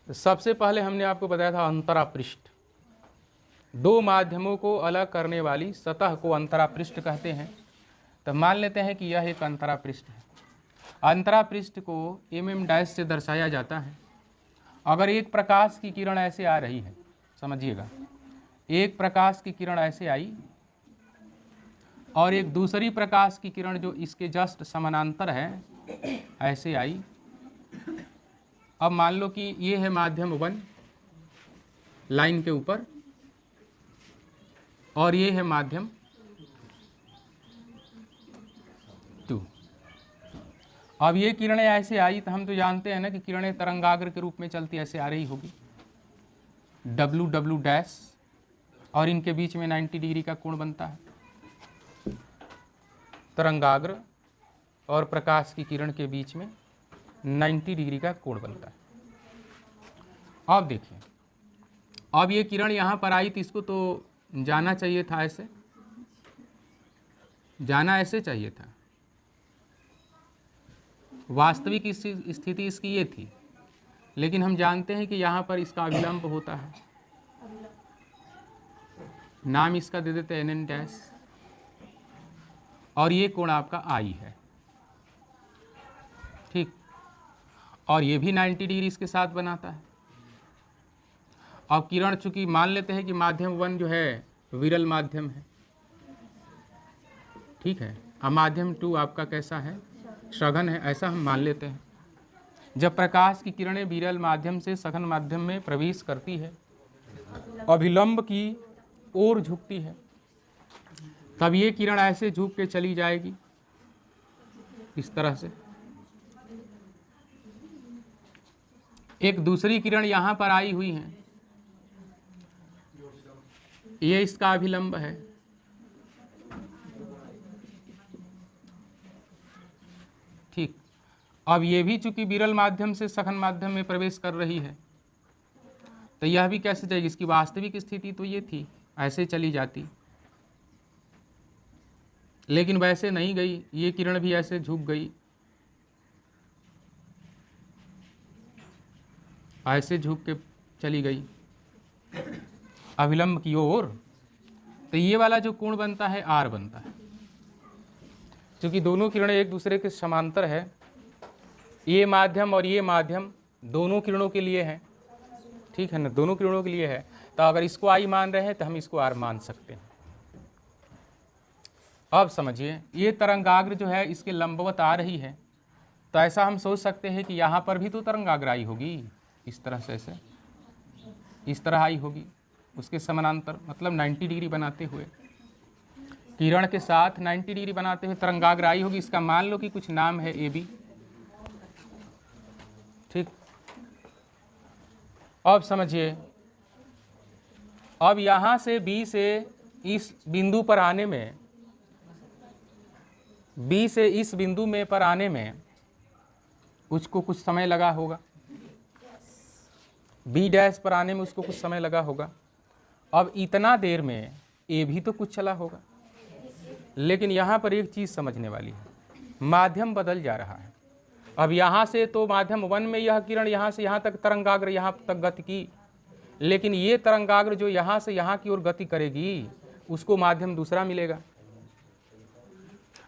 तो सबसे पहले हमने आपको बताया था अंतरापृष्ठ। दो माध्यमों को अलग करने वाली सतह को अंतरापृष्ठ कहते हैं। तो मान लेते हैं कि यह एक अंतरापृष्ठ है। अंतरापृष्ठ को mm' से दर्शाया जाता है। अगर एक प्रकाश की किरण ऐसे आ रही है, समझिएगा, एक प्रकाश की किरण ऐसे आई और एक दूसरी प्रकाश की किरण जो इसके जस्ट समानांतर है ऐसे आई। अब मान लो कि ये है माध्यम 1 लाइन के ऊपर और ये है माध्यम 2। अब ये किरणें ऐसे आई तो हम तो जानते हैं ना कि किरणें तरंगाग्र के रूप में चलती ऐसे आ रही होगी, W और इनके बीच में 90 डिग्री का कोण बनता है। तरंगाग्र और प्रकाश की किरण के बीच में 90 डिग्री का कोण बनता है। अब देखिए, अब ये किरण यहाँ पर आई तो इसको तो जाना चाहिए था, ऐसे जाना ऐसे चाहिए था। वास्तविक स्थिति इसकी ये थी, लेकिन हम जानते हैं कि यहाँ पर इसका अविलंब होता है। नाम इसका दे देते हैं NN', और ये कोण आपका I है, ठीक। और ये भी 90 डिग्री इसके साथ बनाता है। अब किरण चूंकि मान लेते हैं कि माध्यम 1 जो है विरल माध्यम है, ठीक है। अब माध्यम 2 आपका कैसा है, सघन है, ऐसा हम मान लेते हैं। जब प्रकाश की किरणें विरल माध्यम से सघन माध्यम में प्रवेश करती है, अभिलंब की ओर झुकती है, तब ये किरण ऐसे झुक के चली जाएगी इस तरह से। एक दूसरी किरण यहाँ पर आई हुई है, ये इसका अभिलंब है, ठीक। अब ये भी चूंकि विरल माध्यम से सघन माध्यम में प्रवेश कर रही है, तो यह भी कैसे जाएगी, इसकी वास्तविक स्थिति तो ये थी, ऐसे चली जाती, लेकिन वैसे नहीं गई। ये किरण भी ऐसे झुक गई, ऐसे झुक के चली गई अभिलंब की ओर। तो ये वाला जो कोण बनता है R बनता है, क्योंकि दोनों किरणें एक दूसरे के समांतर है। ये माध्यम और ये माध्यम दोनों किरणों के लिए है, ठीक है ना, दोनों किरणों के लिए है। तो अगर इसको I मान रहे हैं तो हम इसको R मान सकते हैं। अब समझिए, ये तरंगाग्र जो है इसके लंबवत आ रही है, तो ऐसा हम सोच सकते हैं कि यहाँ पर भी तो तरंगाग्र आई होगी, इस तरह से, ऐसे इस तरह आई होगी उसके समानांतर, मतलब 90 डिग्री बनाते हुए, किरण के साथ 90 डिग्री बनाते हुए तरंगाग्र आई होगी। इसका मान लो कि कुछ नाम है AB, ठीक। अब समझिए, अब यहाँ से B से इस बिंदु पर आने में, B से इस बिंदु में पर आने में उसको कुछ समय लगा होगा, B' पर आने में उसको कुछ समय लगा होगा। अब इतना देर में A भी तो कुछ चला होगा, लेकिन यहाँ पर एक चीज़ समझने वाली है, माध्यम बदल जा रहा है। अब यहाँ से तो माध्यम 1 में यह किरण यहाँ से यहाँ तक तरंगाग्र यहाँ तक गति की, लेकिन ये तरंगाग्र जो यहाँ से यहाँ की ओर गति करेगी उसको माध्यम दूसरा मिलेगा।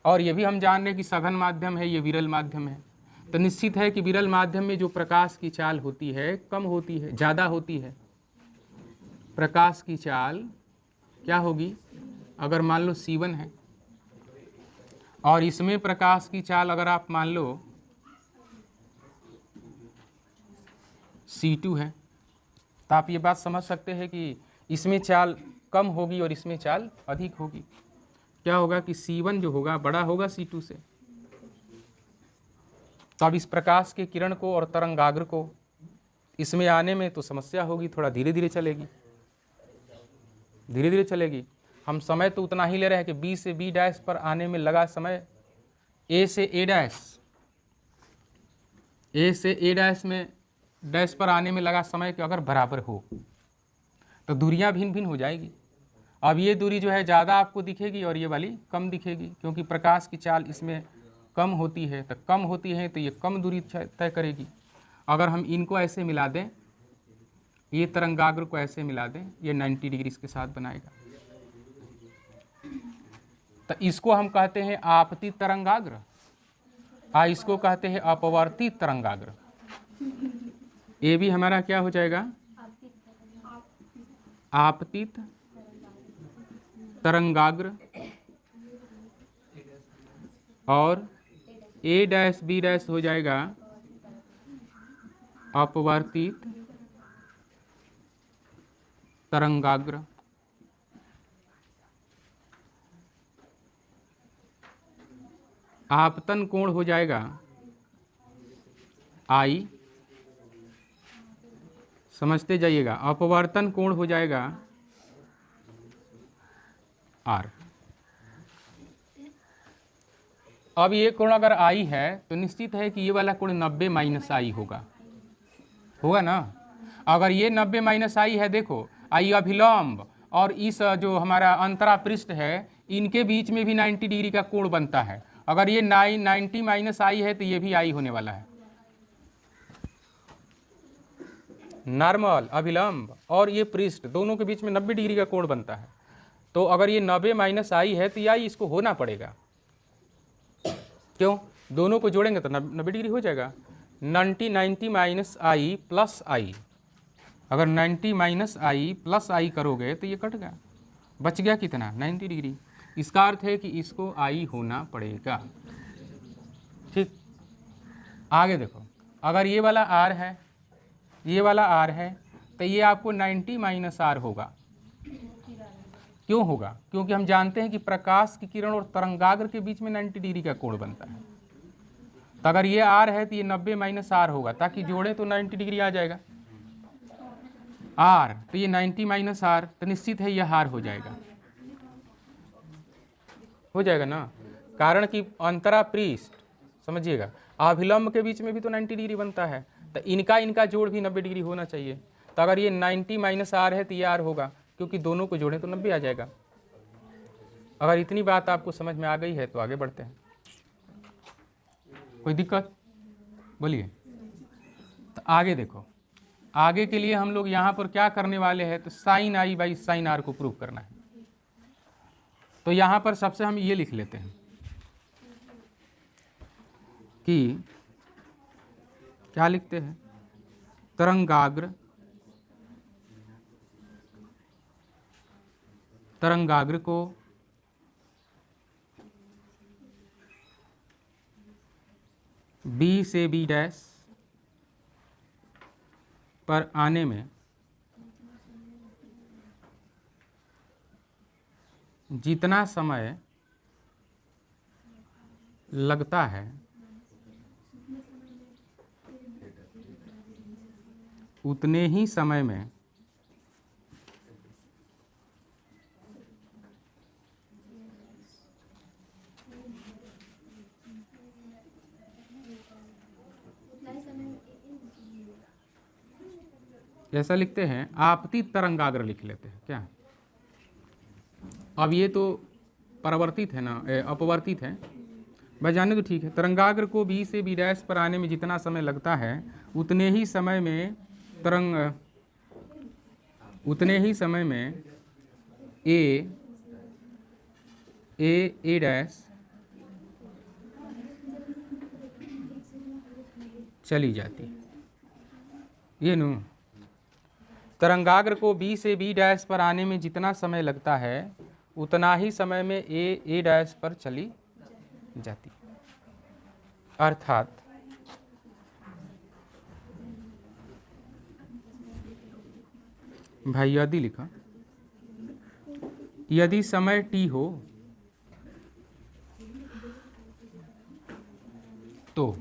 और ये भी हम जान रहे हैं कि सघन माध्यम है, ये विरल माध्यम है, तो निश्चित है कि विरल माध्यम में जो प्रकाश की चाल होती है कम होती है, ज़्यादा होती है। प्रकाश की चाल क्या होगी, अगर मान लो C1 है और इसमें प्रकाश की चाल अगर आप मान लो C2 है, तो आप ये बात समझ सकते हैं कि इसमें चाल कम होगी और इसमें चाल अधिक होगी। क्या होगा कि C1 जो होगा बड़ा होगा C2 से। तो अब इस प्रकाश के किरण को और तरंगाग्र को इसमें आने में तो समस्या होगी, थोड़ा धीरे धीरे चलेगी, धीरे धीरे चलेगी। हम समय तो उतना ही ले रहे हैं कि B से B' पर आने में लगा समय A से A', A से A' में डैश पर आने में लगा समय कि अगर बराबर हो तो दूरियां भिन्न भिन्न हो जाएगी। अब ये दूरी जो है ज़्यादा आपको दिखेगी और ये वाली कम दिखेगी, क्योंकि प्रकाश की चाल इसमें कम होती है, तो कम होती है तो ये कम दूरी तय करेगी। अगर हम इनको ऐसे मिला दें ये तरंगाग्र को ऐसे मिला दें, ये 90 डिग्री इसके साथ बनाएगा। तो इसको हम कहते हैं आपतित तरंगाग्र, इसको कहते हैं अपवर्तित तरंगाग्र। ये भी हमारा क्या हो जाएगा, आपतित तरंगाग्र। और ए डैश बी डैश हो जाएगा अपवर्तित तरंगाग्र। आपतन कोण हो जाएगा आई, समझते जाइएगा। अपवर्तन कोण हो जाएगा आर। अब ये कोण अगर आई है तो निश्चित है कि ये वाला कोण 90 माइनस आई होगा ना। अगर ये 90 माइनस आई है, देखो आई अभिलंब और इस जो हमारा अंतरा पृष्ठ है इनके बीच में भी 90 डिग्री का कोण बनता है। अगर ये 90 माइनस आई है तो ये भी आई होने वाला है। नॉर्मल, अभिलंब और ये पृष्ठ दोनों के बीच में 90 डिग्री का कोण बनता है। तो अगर ये 90 माइनस आई है तो ये आई इसको होना पड़ेगा। क्यों? दोनों को जोड़ेंगे तो 90 डिग्री हो जाएगा। 90 माइनस आई प्लस आई, अगर 90 माइनस आई प्लस आई करोगे तो ये कट गया, बच गया कितना 90 डिग्री। इसका अर्थ है कि इसको आई होना पड़ेगा। ठीक, आगे देखो, अगर ये वाला आर है, ये वाला आर है तो ये आपको 90 माइनस आर होगा। क्यों होगा? क्योंकि हम जानते हैं कि प्रकाश की किरण और तरंगाग्र के बीच में 90 डिग्री का कोण बनता है। तो अगर ये आर है तो ये 90 माइनस आर होगा, ताकि जोड़े तो 90 डिग्री आ जाएगा। आर तो ये 90 माइनस आर, तो निश्चित है यह आर हो जाएगा ना। कारण कि अंतरा पृष्ठ, समझिएगा, अभिलंब के बीच में भी तो 90 डिग्री बनता है, तो इनका जोड़ भी 90 डिग्री होना चाहिए। तो अगर ये 90 माइनस आर है तो ये आर होगा, क्योंकि दोनों को जोड़ें तो 90 आ जाएगा। अगर इतनी बात आपको समझ में आ गई है तो आगे बढ़ते हैं। कोई दिक्कत? बोलिए। तो आगे देखो, आगे के लिए हम लोग यहाँ पर क्या करने वाले हैं, तो sine i by sine r को प्रूव करना है। तो यहाँ पर सबसे हम ये लिख लेते हैं कि क्या लिखते हैं, तरंगाग्र को बी से बी डैश पर आने में जितना समय लगता है उतने ही समय में ऐसा लिखते हैं, आपतित तरंगाग्र लिख लेते हैं क्या। अब ये तो परावर्तित है ना, अपवर्तित है, बस जाने तो ठीक है। तरंगाग्र को बी से बी डैश पर आने में जितना समय लगता है उतने ही समय में ए डैश चली जाती है। ये नो, तरंगाग्र को बी से बी डैश पर आने में जितना समय लगता है उतना ही समय में ए डैश पर चली जाती है। अर्थात भाई यदि लिखा, यदि समय t हो तो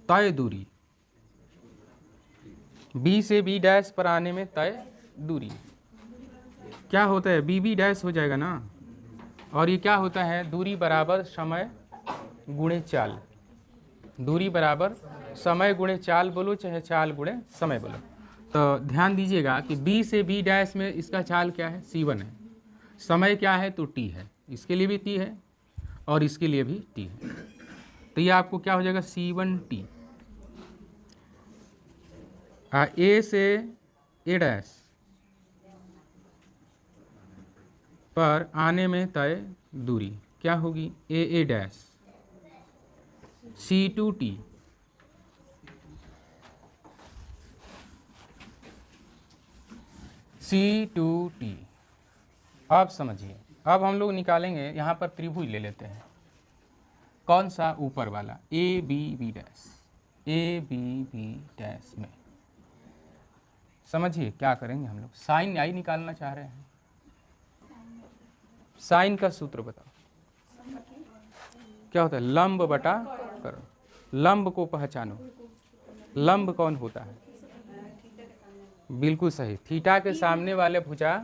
तय दूरी, बी से बी डैश पर आने में तय दूरी क्या होता है, बी बी डैश हो जाएगा ना। और ये क्या होता है, दूरी बराबर समय गुणे चाल। दूरी बराबर समय गुणे चाल बोलो, चाहे चाल गुणे समय बोलो। तो ध्यान दीजिएगा कि बी से बी डैश में इसका चाल क्या है, C1 है। समय क्या है, तो T है। इसके लिए भी T है और इसके लिए भी T है। तो ये आपको क्या हो जाएगा, C1T। A से A डैश पर आने में तय दूरी क्या होगी, A डैश C2T। C2T। अब समझिए, अब हम लोग निकालेंगे, यहाँ पर त्रिभुज ले लेते हैं। कौन सा, ऊपर वाला ABB डैश, ABB डैश में समझिए क्या करेंगे हम लोग, साइन आई निकालना चाह रहे हैं। साइन का सूत्र बताओ क्या होता है, लंब बटा करो। लंब को पहचानो, लंब कौन होता है, बिल्कुल सही, थीटा के सामने वाले भुजा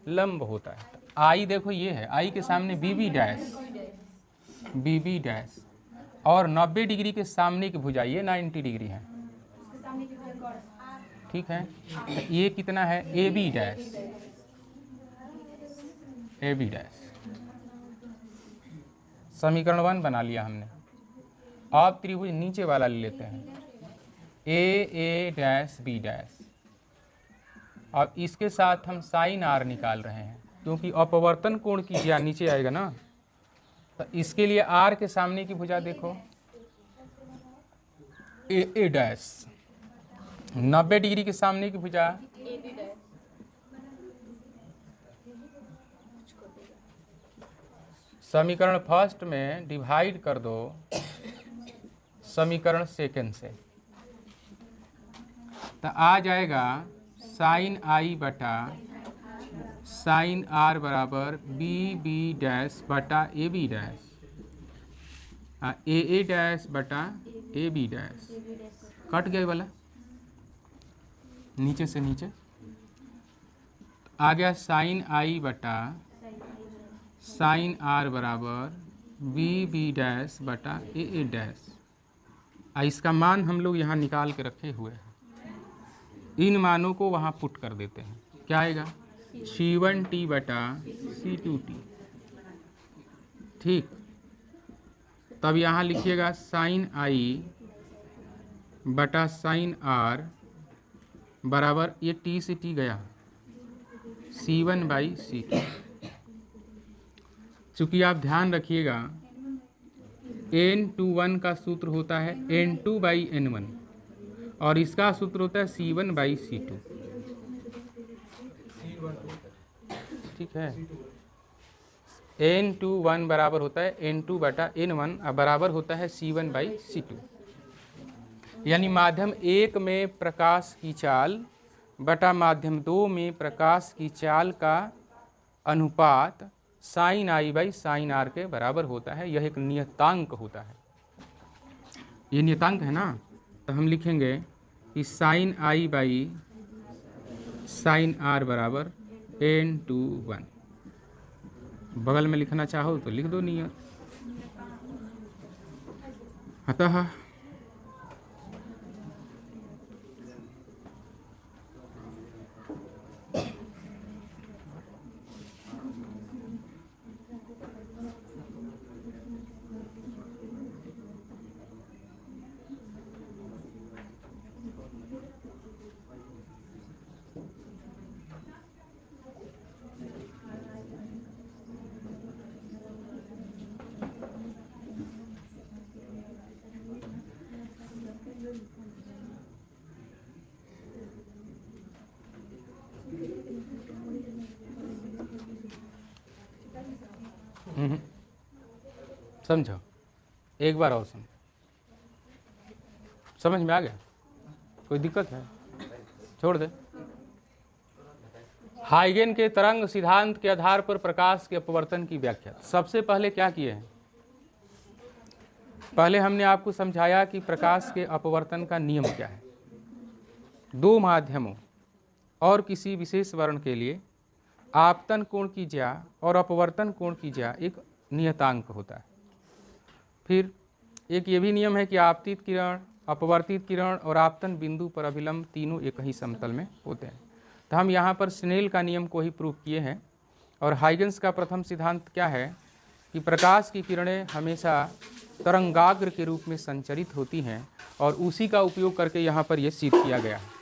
लंब होता है। आई देखो ये है, आई के सामने बीबी डैश, बीबी डैश, और 90 डिग्री के सामने की भुजा ये 90 डिग्री है, ठीक है। तो ये कितना है, AB डैश, AB डैश। समीकरण 1 बना लिया हमने। अब त्रिभुज नीचे वाला ले लेते हैं, AA डैश B डैश। अब इसके साथ हम साइन R निकाल रहे हैं, क्योंकि अपवर्तन कोण की ज्या नीचे आएगा ना, तो इसके लिए R के सामने की भुजा देखो, AA डैश, 90 डिग्री के सामने की भुजा समीकरण फर्स्ट में डिवाइड कर दो समीकरण सेकंड से, तो आ जाएगा साइन आई बटा साइन आर बराबर BB डैश बटा AB डैश, AA डैश बटा AB डैश। कट गया वाला नीचे से नीचे, आ गया साइन आई बटा साइन आर बराबर BB डैश बटा AA डैश। इसका मान हम लोग यहाँ निकाल के रखे हुए हैं, इन मानों को वहाँ पुट कर देते हैं। क्या आएगा, C1T बटा C2T, ठीक। तब यहाँ लिखिएगा साइन आई बटा साइन आर बराबर, ये T से T गया, C1 बाई C2। चूँकि आप ध्यान रखिएगा n/1 का सूत्र होता है n2 बाई n1 और इसका सूत्र होता है C1 बाई C2, ठीक है। n/1 बराबर होता है n2 बटा n1 और बराबर होता है C1 बाई C2। यानी माध्यम 1 में प्रकाश की चाल बटा माध्यम 2 में प्रकाश की चाल का अनुपात sine i by sine r के बराबर होता है। यह एक नियतांक होता है, ये नियतांक है ना। तो हम लिखेंगे कि sine i by sine r बराबर n/1। बगल में लिखना चाहो तो लिख दो नियत। अतः समझो, एक बार और समझ में आ गया, कोई दिक्कत है छोड़ दे। हाइगेन के तरंग सिद्धांत के आधार पर प्रकाश के अपवर्तन की व्याख्या। सबसे पहले क्या किए हैं, पहले हमने आपको समझाया कि प्रकाश के अपवर्तन का नियम क्या है। दो माध्यमों और किसी विशेष वर्ण के लिए आपतन कोण की ज्या और अपवर्तन कोण की ज्या एक नियतांक होता है। फिर एक ये भी नियम है कि आपतित किरण अपवर्तित किरण और आपतन बिंदु पर अभिलंब तीनों एक ही समतल में होते हैं। तो हम यहाँ पर स्नेल का नियम को ही प्रूव किए हैं। और हाइगन्स का प्रथम सिद्धांत क्या है कि प्रकाश की किरणें हमेशा तरंगाग्र के रूप में संचरित होती हैं, और उसी का उपयोग करके यहाँ पर यह सिद्ध किया गया है।